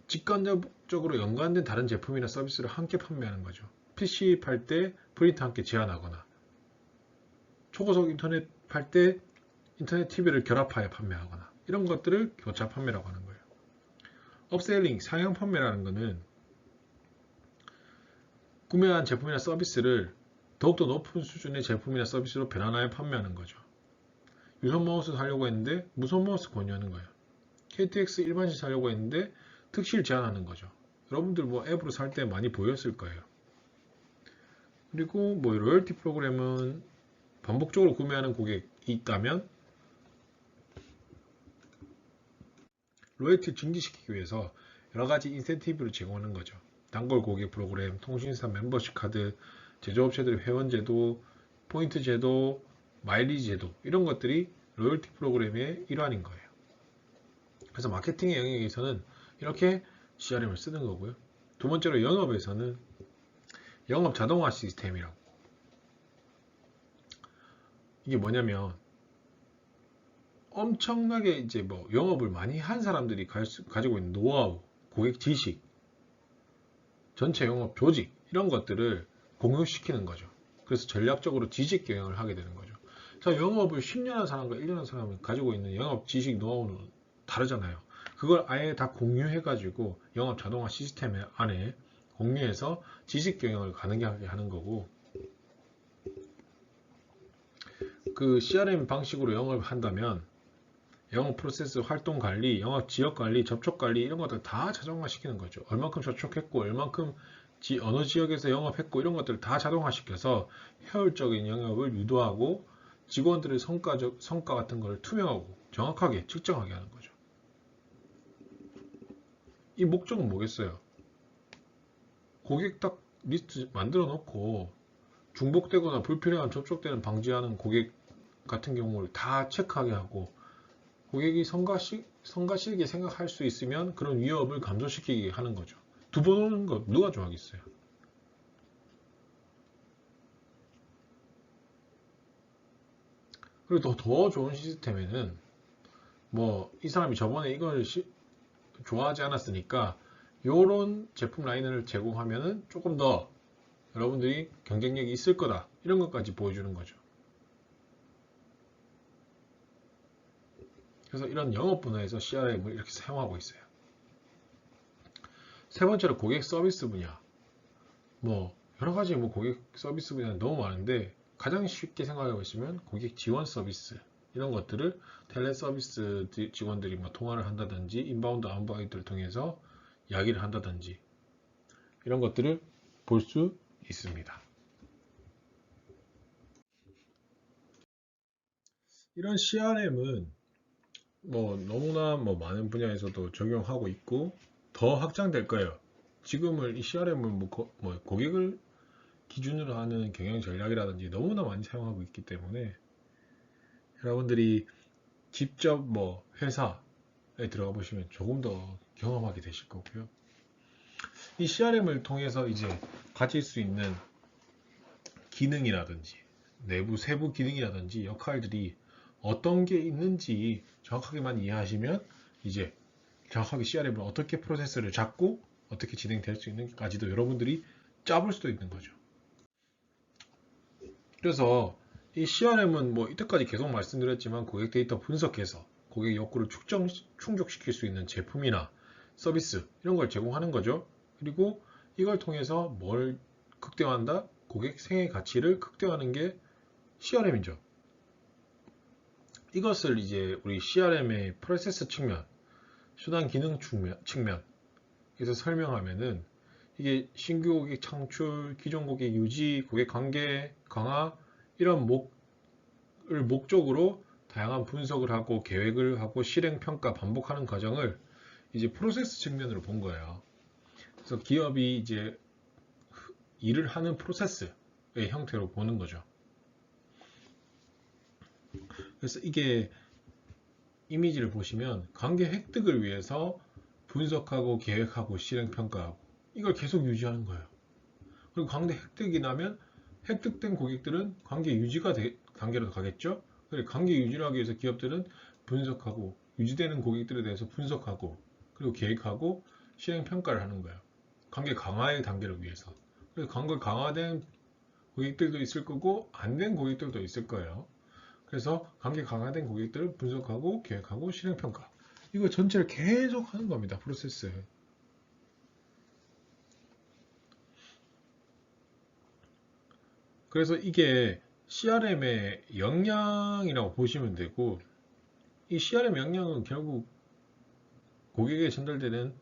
직관적으로 연관된 다른 제품이나 서비스를 함께 판매하는 거죠. PC 팔 때 프린터 함께 제한하거나 초고속 인터넷 팔 때 인터넷 TV를 결합하여 판매하거나 이런 것들을 교차 판매라고 하는 거예요. 업셀링, 상향 판매라는 것은 구매한 제품이나 서비스를 더욱더 높은 수준의 제품이나 서비스로 변환하여 판매하는 거죠. 유선 마우스 사려고 했는데 무선 마우스 권유하는 거예요. KTX 일반실 사려고 했는데 특실 제한하는 거죠. 여러분들 앱으로 살 때 많이 보였을 거예요. 그리고 로열티 프로그램은 반복적으로 구매하는 고객이 있다면 로열티를 증진시키기 위해서 여러 가지 인센티브를 제공하는 거죠. 단골 고객 프로그램, 통신사 멤버십 카드, 제조업체들의 회원 제도, 포인트 제도, 마일리지 제도 이런 것들이 로열티 프로그램의 일환인 거예요. 그래서 마케팅의 영역에서는 이렇게 CRM을 쓰는 거고요. 두 번째로 영업에서는 영업 자동화 시스템이라고. 이게 뭐냐면 엄청나게 이제 영업을 많이 한 사람들이 가지고 있는 노하우, 고객 지식, 전체 영업 조직 이런 것들을 공유시키는 거죠. 그래서 전략적으로 지식 경영을 하게 되는 거죠. 자, 영업을 10년 한 사람과 1년 한 사람이 가지고 있는 영업 지식 노하우는 다르잖아요. 그걸 아예 다 공유해가지고 영업 자동화 시스템 안에 공유해서 지식 경영을 가능하게 하는 거고 그 CRM 방식으로 영업을 한다면 영업 프로세스, 활동 관리, 영업 지역 관리, 접촉 관리 이런 것들 다 자동화 시키는 거죠. 얼만큼 접촉했고, 얼만큼 어느 지역에서 영업했고 이런 것들을 다 자동화 시켜서 효율적인 영업을 유도하고 직원들의 성과 같은 걸 투명하고 정확하게 측정하게 하는 거죠. 이 목적은 뭐겠어요? 고객 딱 리스트 만들어 놓고 중복되거나 불필요한 접촉되는 방지하는 고객 같은 경우를 다 체크하게 하고 고객이 성가시게 생각할 수 있으면 그런 위협을 감소시키게 하는 거죠. 두 번 오는 거 누가 좋아하겠어요? 그리고 더 좋은 시스템에는 이 사람이 저번에 이걸 좋아하지 않았으니까 요런 제품 라인을 제공하면은 조금 더 여러분들이 경쟁력이 있을 거다 이런 것까지 보여주는 거죠. 그래서 이런 영업 분야에서 CRM을 이렇게 사용하고 있어요. 세 번째로 고객 서비스 분야. 여러 가지 고객 서비스 분야는 너무 많은데 가장 쉽게 생각하고 있으면 고객 지원 서비스 이런 것들을 텔레 서비스 직원들이 통화를 한다든지 인바운드 아웃바운드를 통해서 이야기를 한다든지 이런 것들을 볼 수 있습니다. 이런 CRM은 너무나 많은 분야에서도 적용하고 있고 더 확장될 거예요. 지금은 이 CRM을 고객을 기준으로 하는 경영 전략이라든지 너무나 많이 사용하고 있기 때문에 여러분들이 직접 뭐 회사에 들어가 보시면 조금 더 경험하게 되실 거고요. 이 CRM을 통해서 이제 가질 수 있는 기능이라든지 내부 세부 기능이라든지 역할들이 어떤 게 있는지 정확하게만 이해하시면 이제 정확하게 CRM을 어떻게 프로세스를 잡고 어떻게 진행될 수 있는지까지도 여러분들이 짜볼 수도 있는 거죠. 그래서 이 CRM은 뭐 이때까지 계속 말씀드렸지만 고객 데이터 분석해서 고객 욕구를 충족시킬 수 있는 제품이나 서비스 이런 걸 제공하는 거죠. 그리고 이걸 통해서 뭘 극대화한다? 고객 생애 가치를 극대화하는 게 CRM이죠. 이것을 이제 우리 CRM의 프로세스 측면, 수단 기능 측면에서 설명하면은 이게 신규 고객 창출, 기존 고객 유지, 고객 관계 강화 이런 목적으로 다양한 분석을 하고 계획을 하고 실행 평가 반복하는 과정을 이제 프로세스 측면으로 본 거예요. 그래서 기업이 이제 일을 하는 프로세스의 형태로 보는 거죠. 그래서 이게 이미지를 보시면 관계 획득을 위해서 분석하고 계획하고 실행 평가하고 이걸 계속 유지하는 거예요. 그리고 관계 획득이 나면 획득된 고객들은 관계 유지가 단계로 가겠죠. 그리고 관계 유지를 하기 위해서 기업들은 분석하고 유지되는 고객들에 대해서 분석하고 그리고 계획하고 실행 평가를 하는 거예요. 관계 강화의 단계를 위해서. 그래서 관계 강화된 고객들도 있을 거고 안 된 고객들도 있을 거예요. 그래서 관계 강화된 고객들을 분석하고 계획하고 실행 평가. 이거 전체를 계속 하는 겁니다. 프로세스. 그래서 이게 CRM의 역량이라고 보시면 되고 이 CRM 역량은 결국 고객에게 전달되는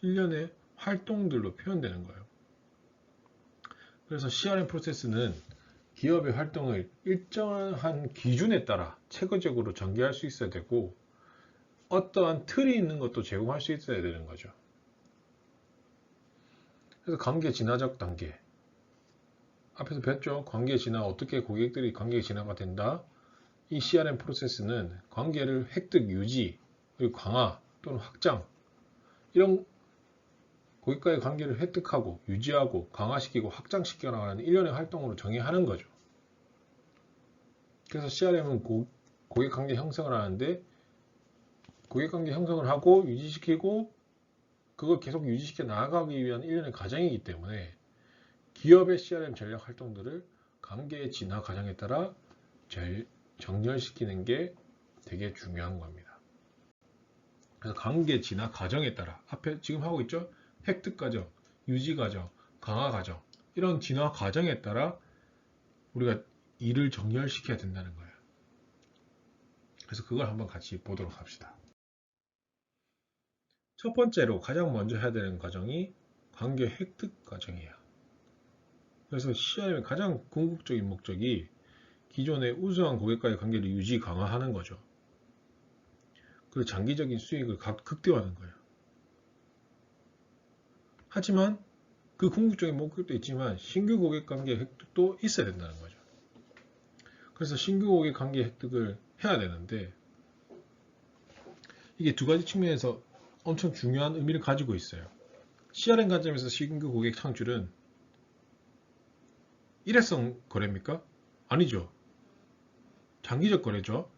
일련의 활동들로 표현되는 거예요. 그래서 CRM 프로세스는 기업의 활동을 일정한 기준에 따라 체계적으로 전개할 수 있어야 되고 어떠한 틀이 있는 것도 제공할 수 있어야 되는 거죠. 그래서 관계 진화적 단계 앞에서 배웠죠. 관계 진화 어떻게 고객들이 관계 진화가 된다. 이 CRM 프로세스는 관계를 획득, 유지, 그리고 강화 또는 확장 이런 고객과의 관계를 획득하고 유지하고 강화시키고 확장시켜 나가는 일련의 활동으로 정의하는 거죠. 그래서 CRM은 고객 관계 형성을 하는데 고객 관계 형성을 하고 유지시키고 그걸 계속 유지시켜 나아가기 위한 일련의 과정이기 때문에 기업의 CRM 전략 활동들을 관계의 진화 과정에 따라 정렬시키는 게 되게 중요한 겁니다. 그래서 관계 진화 과정에 따라 앞에 지금 하고 있죠? 획득 과정, 유지 과정, 강화 과정 이런 진화 과정에 따라 우리가 일을 정렬시켜야 된다는 거예요. 그래서 그걸 한번 같이 보도록 합시다. 첫 번째로 가장 먼저 해야 되는 과정이 관계 획득 과정이에요. 그래서 CRM의 가장 궁극적인 목적이 기존의 우수한 고객과의 관계를 유지 강화하는 거죠. 그리고 장기적인 수익을 극대화하는 거예요. 하지만 그 궁극적인 목적도 있지만 신규 고객 관계 획득도 있어야 된다는 거죠. 그래서 신규 고객 관계 획득을 해야 되는데 이게 두 가지 측면에서 엄청 중요한 의미를 가지고 있어요. CRM 관점에서 신규 고객 창출은 일회성 거래입니까? 아니죠. 장기적 거래죠.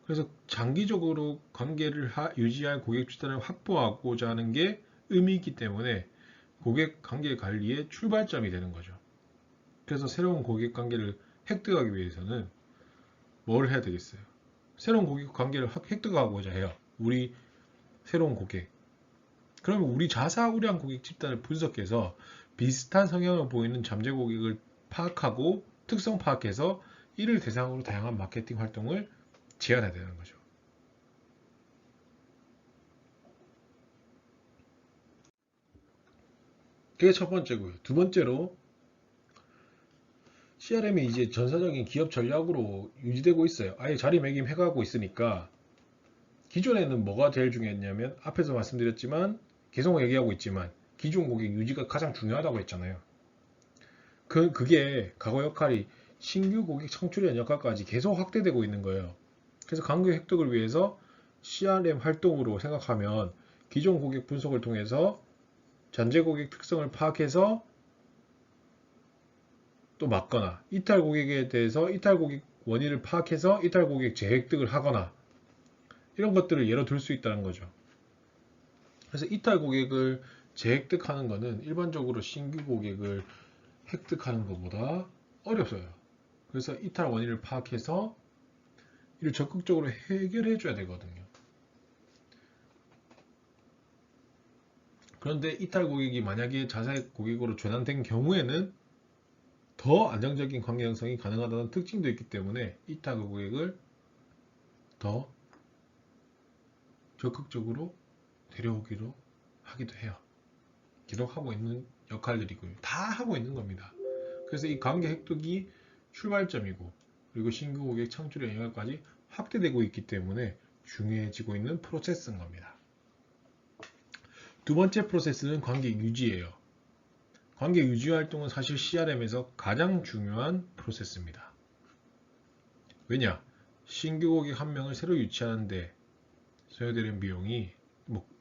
그래서 장기적으로 관계를 유지할 고객 집단을 확보하고자 하는 게 의미있기 때문에 고객 관계 관리의 출발점이 되는 거죠. 그래서 새로운 고객 관계를 획득하기 위해서는 뭘 해야 되겠어요? 새로운 고객 관계를 획득하고자 해요. 우리 새로운 고객. 그러면 우리 자사우량 고객 집단을 분석해서 비슷한 성향을 보이는 잠재 고객을 파악하고 특성 파악해서 이를 대상으로 다양한 마케팅 활동을 제한해야 되는 거죠. 그게 첫 번째고요. 두 번째로 CRM이 이제 전사적인 기업 전략으로 유지되고 있어요. 아예 자리매김해가고 있으니까 기존에는 뭐가 제일 중요했냐면 앞에서 말씀드렸지만 계속 얘기하고 있지만 기존 고객 유지가 가장 중요하다고 했잖아요. 그게 과거 역할이 신규 고객 창출의 역할까지 계속 확대되고 있는 거예요. 그래서 관계 획득을 위해서 CRM 활동으로 생각하면 기존 고객 분석을 통해서 잔재 고객 특성을 파악해서 또 막거나, 이탈 고객에 대해서 이탈 고객 원인을 파악해서 이탈 고객 재획득을 하거나, 이런 것들을 예로 들 수 있다는 거죠. 그래서 이탈 고객을 재획득하는 것은 일반적으로 신규 고객을 획득하는 것보다 어렵어요. 그래서 이탈 원인을 파악해서 이를 적극적으로 해결해 줘야 되거든요. 그런데 이탈 고객이 만약에 자사 고객으로 전환된 경우에는 더 안정적인 관계 형성이 가능하다는 특징도 있기 때문에 이탈 고객을 더 적극적으로 데려오기로 하기도 해요. 기록하고 있는 역할들이고요. 다 하고 있는 겁니다. 그래서 이 관계 획득이 출발점이고, 그리고 신규 고객 창출의 영역까지 확대되고 있기 때문에 중요해지고 있는 프로세스인 겁니다. 두 번째 프로세스는 관계 유지예요. 관계 유지 활동은 사실 CRM에서 가장 중요한 프로세스입니다. 왜냐? 신규 고객 한 명을 새로 유치하는데 소요되는 비용이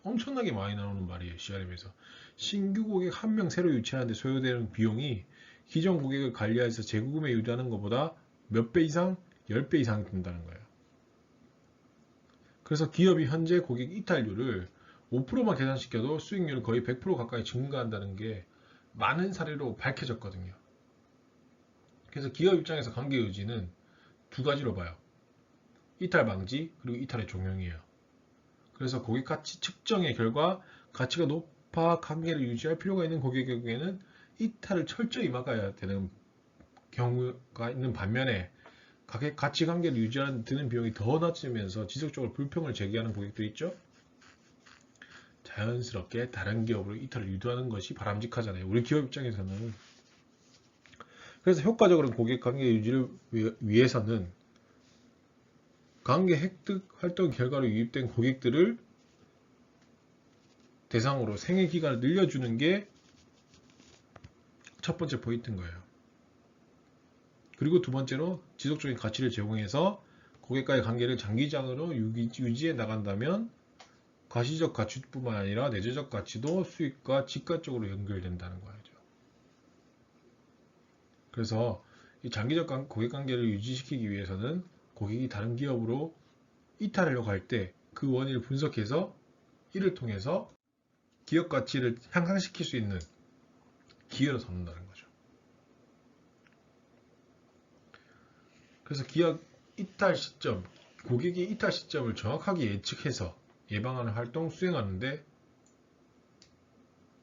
엄청나게 많이 나오는 말이에요. CRM에서 신규 고객 한 명 새로 유치하는데 소요되는 비용이 기존 고객을 관리해서 재구매 유도하는 것보다 몇 배 이상, 10배 이상 든다는 거예요. 그래서 기업이 현재 고객 이탈률을 5%만 계산시켜도 수익률은 거의 100% 가까이 증가한다는 게 많은 사례로 밝혀졌거든요. 그래서 기업 입장에서 관계 유지는 두 가지로 봐요. 이탈 방지, 그리고 이탈의 종용이에요. 그래서 고객 가치 측정의 결과 가치가 높아 관계를 유지할 필요가 있는 고객에게는 이탈을 철저히 막아야 되는 경우가 있는 반면에 가치 관계를 유지하는 드는 비용이 더 낮으면서 지속적으로 불평을 제기하는 고객들이 있죠. 자연스럽게 다른 기업으로 이탈을 유도하는 것이 바람직하잖아요. 우리 기업 입장에서는. 그래서 효과적으로 고객 관계 유지를 위해서는 관계 획득 활동 결과로 유입된 고객들을 대상으로 생애 기간을 늘려주는 게 첫 번째 포인트인 거예요. 그리고 두 번째로 지속적인 가치를 제공해서 고객과의 관계를 장기적으로 유지해 나간다면 가시적 가치뿐만 아니라 내재적 가치도 수익과 직관적으로 연결된다는 거죠. 그래서 이 장기적 고객 관계를 유지시키기 위해서는 고객이 다른 기업으로 이탈하려고 할 때 그 원인을 분석해서 이를 통해서 기업 가치를 향상시킬 수 있는 기회로 삼는다는 거죠. 그래서 기업 이탈 시점, 고객의 이탈 시점을 정확하게 예측해서 예방하는 활동 수행하는데,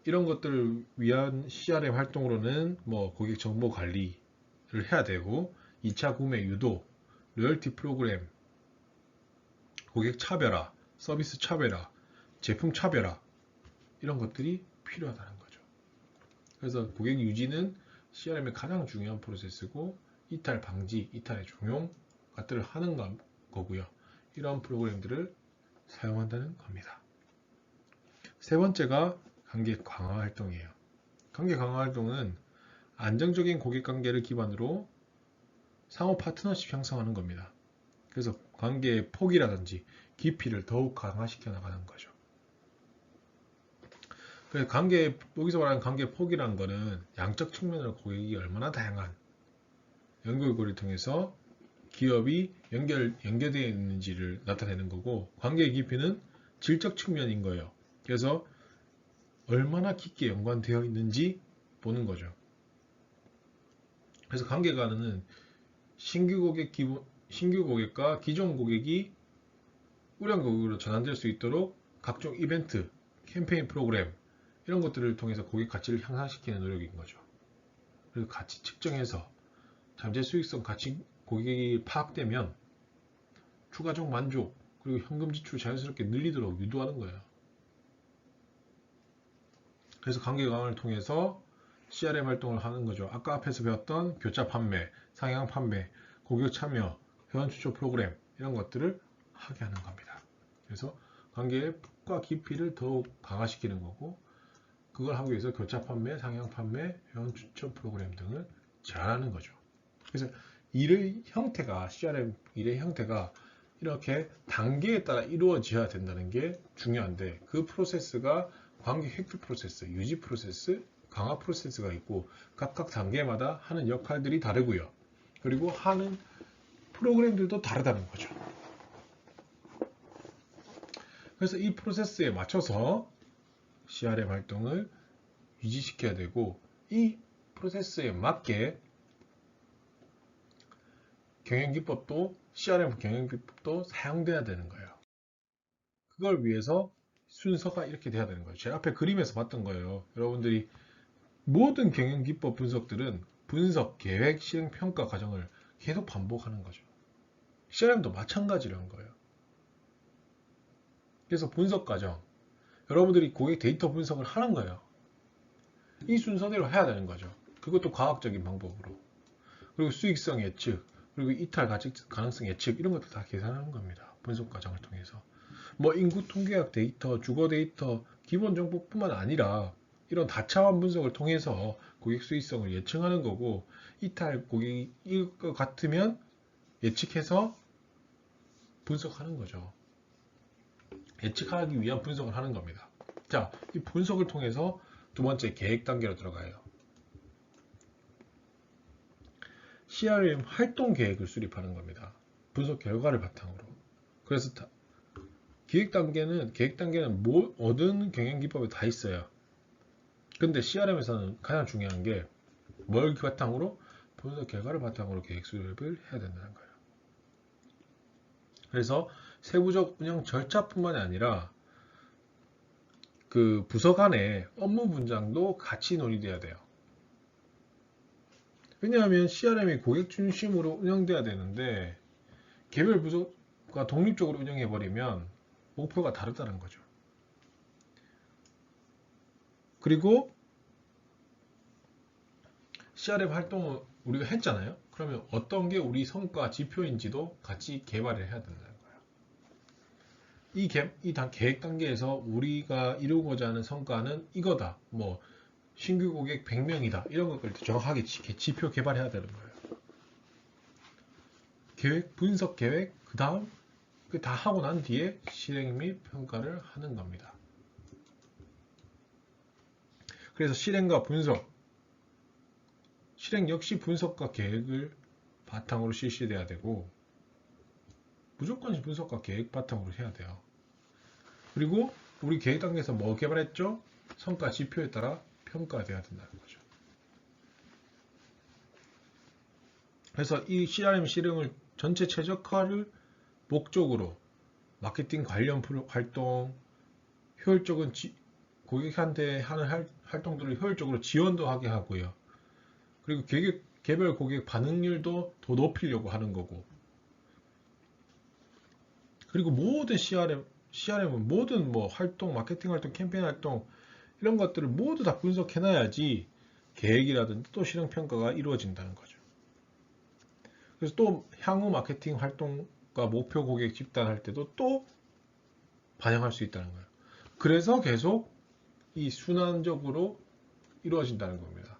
이런 것들을 위한 CRM 활동으로는 고객 정보 관리를 해야 되고, 2차 구매 유도, 로열티 프로그램, 고객 차별화, 서비스 차별화, 제품 차별화, 이런 것들이 필요하다는 거죠. 그래서 고객 유지는 CRM의 가장 중요한 프로세스고, 이탈 방지, 이탈의 종용 것들을 하는 거고요. 이런 프로그램들을 사용한다는 겁니다. 세 번째가 관계 강화 활동이에요. 관계 강화 활동은 안정적인 고객 관계를 기반으로 상호 파트너십 형성하는 겁니다. 그래서 관계의 폭이라든지 깊이를 더욱 강화시켜 나가는 거죠. 여기서 말하는 관계 폭이라는 거는 양적 측면으로 고객이 얼마나 다양한 연결고리를 통해서 기업이 연계되어 있는지를 나타내는 거고, 관계의 깊이는 질적 측면인 거예요. 그래서 얼마나 깊게 연관되어 있는지 보는 거죠. 그래서 관계가는 신규 고객과 기존 고객이 우량 고객으로 전환될 수 있도록 각종 이벤트, 캠페인 프로그램, 이런 것들을 통해서 고객 가치를 향상시키는 노력인 거죠. 그리고 가치 측정해서 잠재 수익성 가치 고객이 파악되면 추가적 만족, 그리고 현금 지출 자연스럽게 늘리도록 유도하는 거예요. 그래서 관계 강화를 통해서 CRM 활동을 하는 거죠. 아까 앞에서 배웠던 교차 판매, 상향 판매, 고객 참여, 회원 추천 프로그램, 이런 것들을 하게 하는 겁니다. 그래서 관계의 폭과 깊이를 더욱 강화시키는 거고, 그걸 하기 위해서 교차 판매, 상향 판매, 회원 추천 프로그램 등을 제한하는 거죠. 그래서 일의 형태가 CRM 일의 형태가 이렇게 단계에 따라 이루어져야 된다는 게 중요한데 그 프로세스가 관계 획득 프로세스, 유지 프로세스, 강화 프로세스가 있고 각각 단계마다 하는 역할들이 다르고요. 그리고 하는 프로그램들도 다르다는 거죠. 그래서 이 프로세스에 맞춰서 CRM 활동을 유지시켜야 되고 이 프로세스에 맞게 경영기법도 CRM 경영기법도 사용돼야 되는 거예요. 그걸 위해서 순서가 이렇게 돼야 되는 거예요. 제 앞에 그림에서 봤던 거예요. 여러분들이 모든 경영기법 분석들은 분석, 계획, 실행, 평가 과정을 계속 반복하는 거죠. CRM도 마찬가지라는 거예요. 그래서 분석 과정, 여러분들이 고객 데이터 분석을 하는 거예요. 이 순서대로 해야 되는 거죠. 그것도 과학적인 방법으로. 그리고 수익성 예측, 그리고 이탈 가능성 예측 이런 것도 다 계산하는 겁니다. 분석 과정을 통해서. 뭐 인구 통계학 데이터, 주거 데이터, 기본 정보뿐만 아니라 이런 다차원 분석을 통해서 고객 수익성을 예측하는 거고 이탈 고객일 것 같으면 예측해서 분석하는 거죠. 예측하기 위한 분석을 하는 겁니다. 자, 이 분석을 통해서 두 번째 계획 단계로 들어가요. CRM 활동 계획을 수립하는 겁니다. 분석 결과를 바탕으로. 그래서 계획 단계는 모든 경영 기법에 다 있어요. 근데 CRM에서는 가장 중요한 게 뭘 바탕으로? 분석 결과를 바탕으로 계획 수립을 해야 된다는 거예요. 그래서 세부적 운영 절차뿐만 아니라 그 부서 간의 업무 분장도 같이 논의돼야 돼요. 왜냐하면 CRM이 고객 중심으로 운영돼야 되는데 개별 부서가 독립적으로 운영해버리면 목표가 다르다는 거죠. 그리고 CRM 활동을 우리가 했잖아요. 그러면 어떤 게 우리 성과 지표인지도 같이 개발을 해야 된다는 거예요. 이 계획 단계에서 우리가 이루고자 하는 성과는 이거다. 뭐 신규 고객 100명이다. 이런 것들 정확하게 지표 개발해야 되는 거예요. 계획, 분석 계획, 그 다음 다 하고 난 뒤에 실행 및 평가를 하는 겁니다. 그래서 실행과 분석, 실행 역시 분석과 계획을 바탕으로 실시돼야 되고 무조건 분석과 계획 바탕으로 해야 돼요. 그리고 우리 계획 단계에서 뭐 개발했죠? 성과 지표에 따라 평가돼야 된다는 거죠. 그래서 이 CRM 실행을 전체 최적화를 목적으로 마케팅 관련 활동, 효율적인 고객한테 하는 활동들을 효율적으로 지원도 하게 하고요. 그리고 개별 고객 반응률도 더 높이려고 하는 거고. 그리고 모든 CRM은 모든 뭐 활동, 마케팅 활동, 캠페인 활동 이런 것들을 모두 다 분석해놔야지 계획이라든지 또 실행 평가가 이루어진다는 거죠. 그래서 또 향후 마케팅 활동과 목표 고객 집단할 때도 또 반영할 수 있다는 거예요. 그래서 계속 이 순환적으로 이루어진다는 겁니다.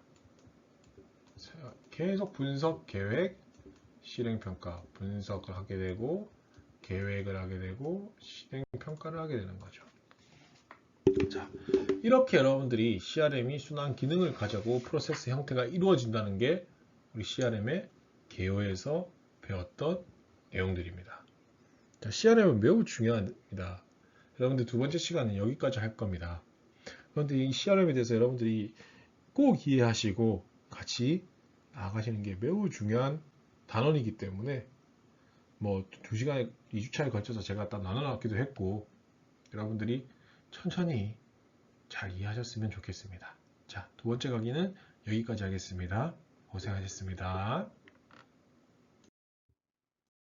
계속 분석, 계획, 실행 평가, 분석을 하게 되고 계획을 하게 되고 실행 평가를 하게 되는 거죠. 자, 이렇게 여러분들이 CRM이 순환 기능을 가지고 프로세스 형태가 이루어진다는 게 우리 CRM의 개요에서 배웠던 내용들입니다. 자, CRM은 매우 중요합니다. 여러분들 두 번째 시간은 여기까지 할 겁니다. 그런데 이 CRM에 대해서 여러분들이 꼭 이해하시고 같이 나아가시는 게 매우 중요한 단원이기 때문에 뭐 2시간, 2주차에 걸쳐서 제가 딱 나눠놨기도 했고 여러분들이 천천히 잘 이해하셨으면 좋겠습니다. 자, 두 번째 강의는 여기까지 하겠습니다. 고생하셨습니다.